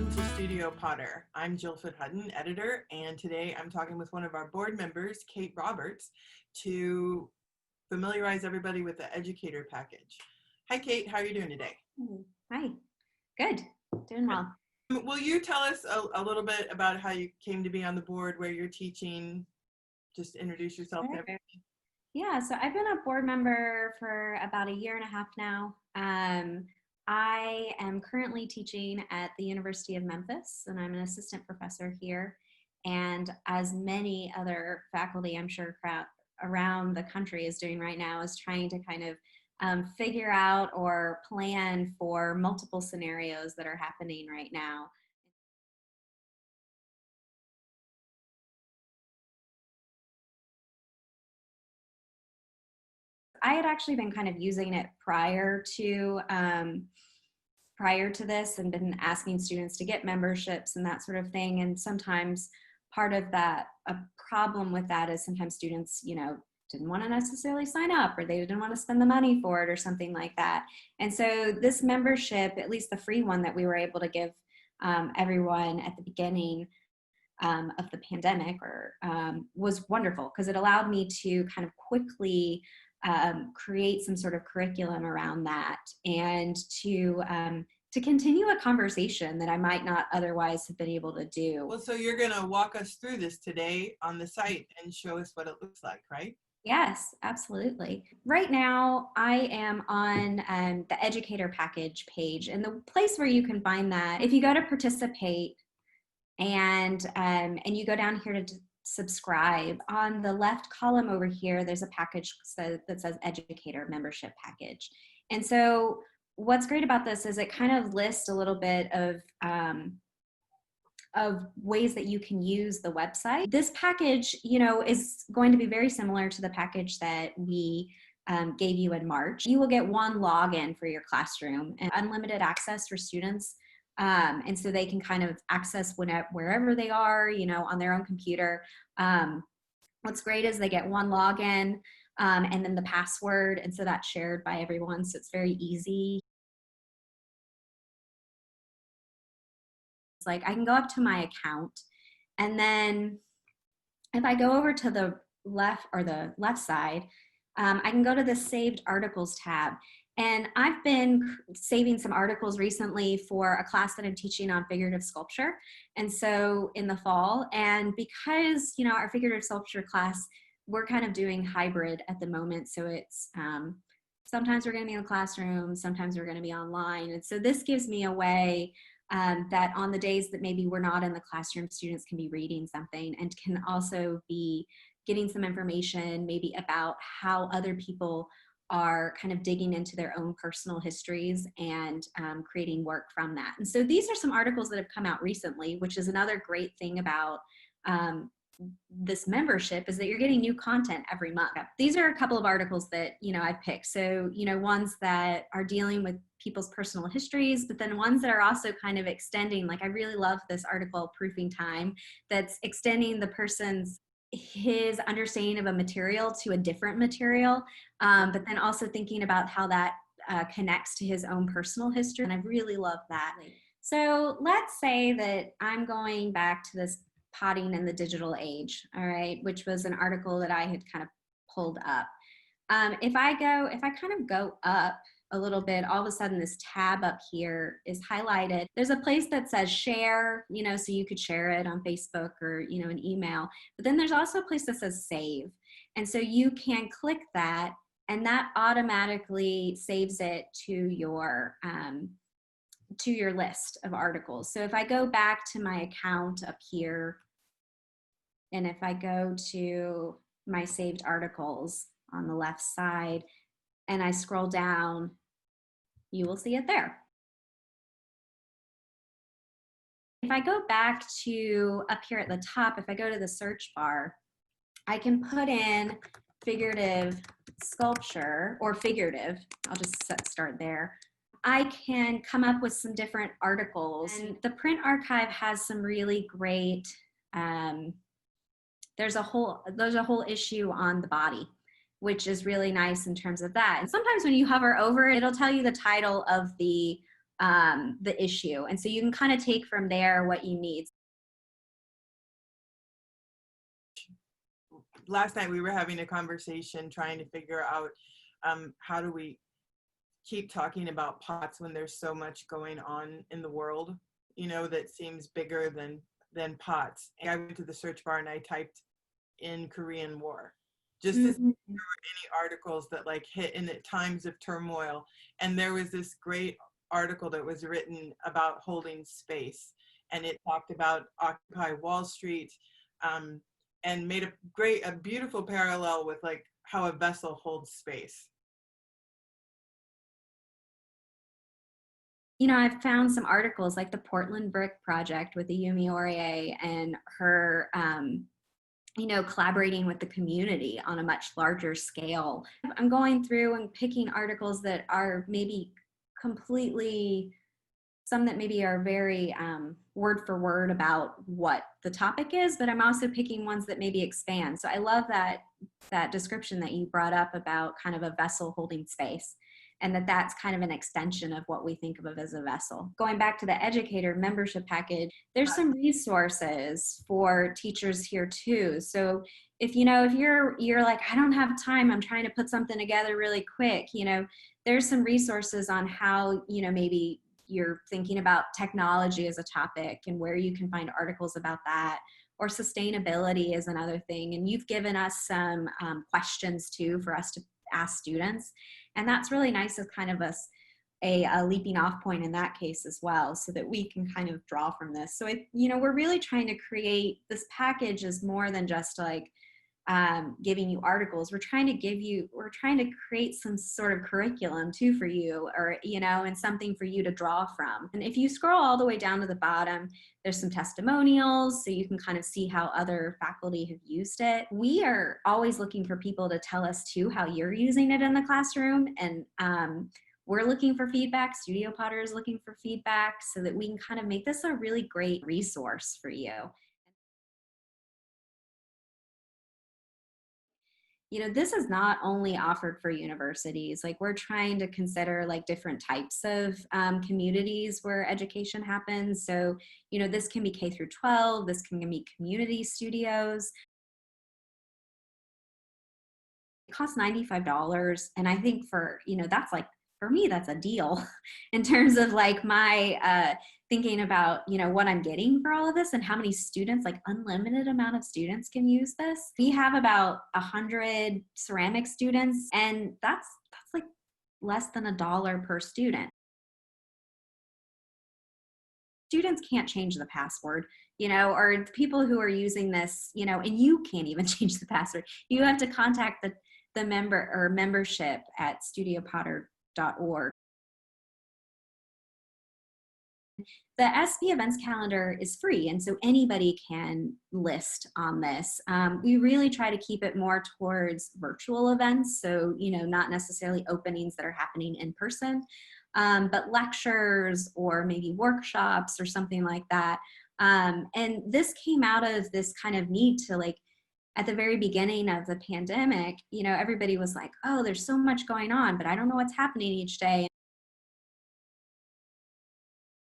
Welcome to Studio Potter. I'm Jill Hutton, editor, and today I'm talking with one of our board members, Kate Roberts, to familiarize everybody with the Educator package. Hi, Kate. How are you doing today? Hi. Good. Doing well. Will you tell us a little bit about how you came to be on the board, where you're teaching? Just introduce yourself. Sure. Yeah, so I've been a board member for about a year and a half now. I am currently teaching at the University of Memphis, and I'm an assistant professor here. And as many other faculty, I'm sure, around the country is doing right now, is trying to kind of figure out or plan for multiple scenarios that are happening right now. I had actually been kind of using it prior to this and been asking students to get memberships and that sort of thing. And sometimes part of that, a problem with that is sometimes students, didn't want to necessarily sign up, or they didn't want to spend the money for it or something like that. And so this membership, at least the free one that we were able to give everyone at the beginning of the pandemic, was wonderful because it allowed me to kind of quickly create some sort of curriculum around that, and to continue a conversation that I might not otherwise have been able to do. Well, so you're going to walk us through this today on the site and show us what it looks like, right? Yes, absolutely. Right now, I am on the Educator package page, and the place where you can find that, if you go to participate and you go down here to subscribe, on the left column over here, there's a package that says Educator membership package. And so what's great about this is it kind of lists a little bit of ways that you can use the website. This package, is going to be very similar to the package that we gave you in March. You will get one login for your classroom and unlimited access for students. And so they can kind of access wherever they are, on their own computer. What's great is they get one login and then the password. And so that's shared by everyone. So it's very easy. It's like I can go up to my account, and then if I go over to the left side, I can go to the saved articles tab. And I've been saving some articles recently for a class that I'm teaching on figurative sculpture. And so in the fall, and because, our figurative sculpture class, we're kind of doing hybrid at the moment. So it's sometimes we're going to be in the classroom, sometimes we're going to be online. And so this gives me a way that on the days that maybe we're not in the classroom, students can be reading something and can also be getting some information maybe about how other people are kind of digging into their own personal histories and creating work from that. And so these are some articles that have come out recently, which is another great thing about this membership, is that you're getting new content every month. These are a couple of articles that, I've picked. So, ones that are dealing with people's personal histories, but then ones that are also kind of extending, like I really love this article, Proofing Time, that's extending his understanding of a material to a different material, but then also thinking about how that connects to his own personal history. And I really love that. So let's say that I'm going back to this potting in the digital age, all right, which was an article that I had kind of pulled up. If I kind of go up a little bit, all of a sudden this tab up here is highlighted. There's a place that says share, so you could share it on Facebook or, an email. But then there's also a place that says save. And so you can click that, and that automatically saves it to your list of articles. So if I go back to my account up here, and if I go to my saved articles on the left side, and I scroll down, you will see it there. If I go back to up here at the top, if I go to the search bar, I can put in figurative sculpture, or figurative, I'll just start there. I can come up with some different articles. And the print archive has some really great, there's a whole issue on the body, which is really nice in terms of that. And sometimes when you hover over it, it'll tell you the title of the the issue. And so you can kind of take from there what you need. Last night we were having a conversation trying to figure out how do we keep talking about POTS when there's so much going on in the world, you know, that seems bigger than POTS. And I went to the search bar and I typed in Korean War just to see if there were any articles that like hit in at times of turmoil. And there was this great article that was written about holding space, and it talked about Occupy Wall Street, and made a beautiful parallel with like how a vessel holds space. You know, I've found some articles like the Portland Brick Project with Ayumi Orie and her, you know, collaborating with the community on a much larger scale. I'm going through and picking articles that are maybe completely, some that maybe are very word for word about what the topic is, but I'm also picking ones that maybe expand. So I love that description that you brought up about kind of a vessel holding space, and that's kind of an extension of what we think of as a vessel. Going back to the Educator membership package, there's some resources for teachers here too. So if you know, if you're like, I don't have time, I'm trying to put something together really quick, you know, there's some resources on how, you know, maybe you're thinking about technology as a topic and where you can find articles about that, or sustainability is another thing. And you've given us some questions too for us to ask students. And that's really nice as kind of a leaping off point in that case as well, so that we can kind of draw from this. So, you know, we're really trying to create this package is more than just like giving you articles. We're trying to create some sort of curriculum too for you, or, you know, and something for you to draw from. And if you scroll all the way down to the bottom, there's some testimonials, so you can kind of see how other faculty have used it. We are always looking for people to tell us too how you're using it in the classroom. And we're looking for feedback. Studio Potter is looking for feedback so that we can kind of make this a really great resource for you. You know, this is not only offered for universities. Like, we're trying to consider like different types of communities where education happens. So, you know, this can be K through 12, this can be community studios. It costs $95. And I think for, you know, that's like, for me, that's a deal in terms of like my thinking about, you know, what I'm getting for all of this and how many students, like unlimited amount of students can use this. We have about 100 ceramic students, and that's like less than $1 per student. Students can't change the password, you know, or the people who are using this, you know, and you can't even change the password. You have to contact the member or membership at studiopotter.org. The SB events calendar is free, and so anybody can list on this. We really try to keep it more towards virtual events, so, you know, not necessarily openings that are happening in person, but lectures or maybe workshops or something like that. And this came out of this kind of need to, like, at the very beginning of the pandemic, you know, everybody was like, oh, there's so much going on, but I don't know what's happening each day.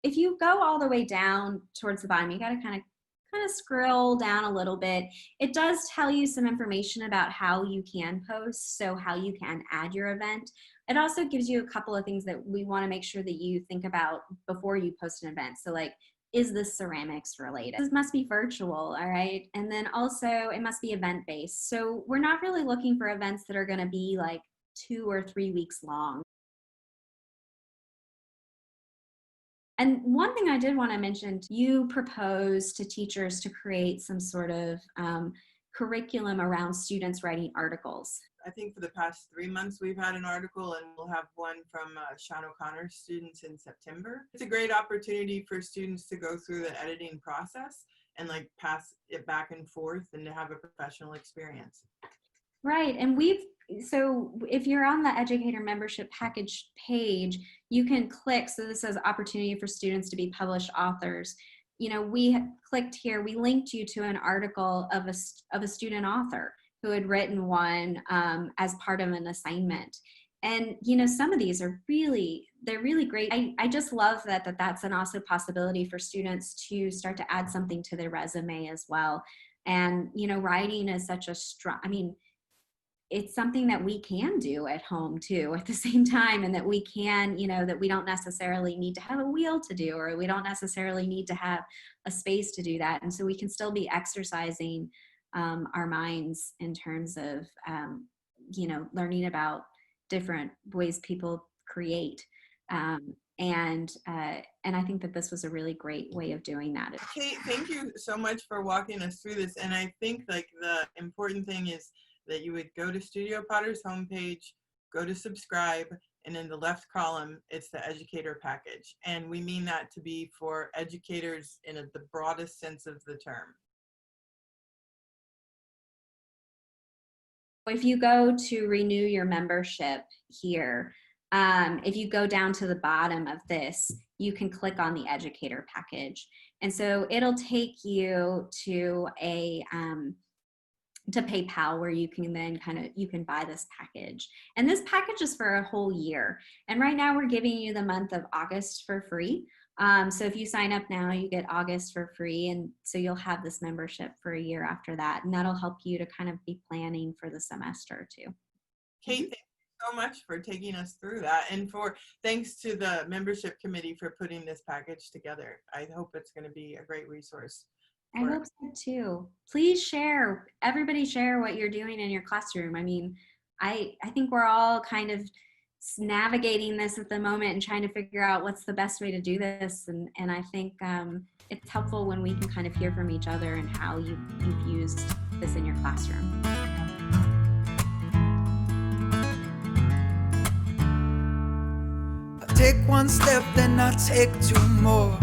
If you go all the way down towards the bottom, you got to kind of scroll down a little bit. It does tell you some information about how you can post, so how you can add your event. It also gives you a couple of things that we want to make sure that you think about before you post an event. So like, is this ceramics related? This must be virtual, all right? And then also it must be event based. So we're not really looking for events that are going to be like 2 or 3 weeks long. And one thing I did want to mention, you propose to teachers to create some sort of curriculum around students writing articles. I think for the past 3 months we've had an article, and we'll have one from Sean O'Connor's students in September. It's a great opportunity for students to go through the editing process and like pass it back and forth and to have a professional experience. Right, and so if you're on the Educator membership package page, you can click, so this says opportunity for students to be published authors. You know, we clicked here, we linked you to an article of a student author who had written one as part of an assignment. And you know, some of these are they're really great. I just love that that's an also possibility for students to start to add something to their resume as well. And you know, writing is such a strong, I mean, it's something that we can do at home too at the same time, and that we can, you know, that we don't necessarily need to have a wheel to do, or we don't necessarily need to have a space to do that. And so we can still be exercising our minds in terms of you know, learning about different ways people create. Um, and I think that this was a really great way of doing that. Kate, thank you so much for walking us through this. And I think like the important thing is that you would go to Studio Potter's homepage, go to subscribe, and in the left column, it's the educator package. And we mean that to be for educators in the broadest sense of the term. If you go to renew your membership here, if you go down to the bottom of this, you can click on the educator package. And so it'll take you to a to PayPal, where you can then you can buy this package. And this package is for a whole year. And right now we're giving you the month of August for free. So if you sign up now, you get August for free. And so you'll have this membership for a year after that. And that'll help you to kind of be planning for the semester too. Kate, thank you so much for taking us through that. And thanks to the membership committee for putting this package together. I hope it's going to be a great resource. I hope so too. Please share, everybody share what you're doing in your classroom. I mean, I think we're all kind of navigating this at the moment and trying to figure out what's the best way to do this. And I think it's helpful when we can kind of hear from each other and how you've used this in your classroom. I take one step, then I take two more.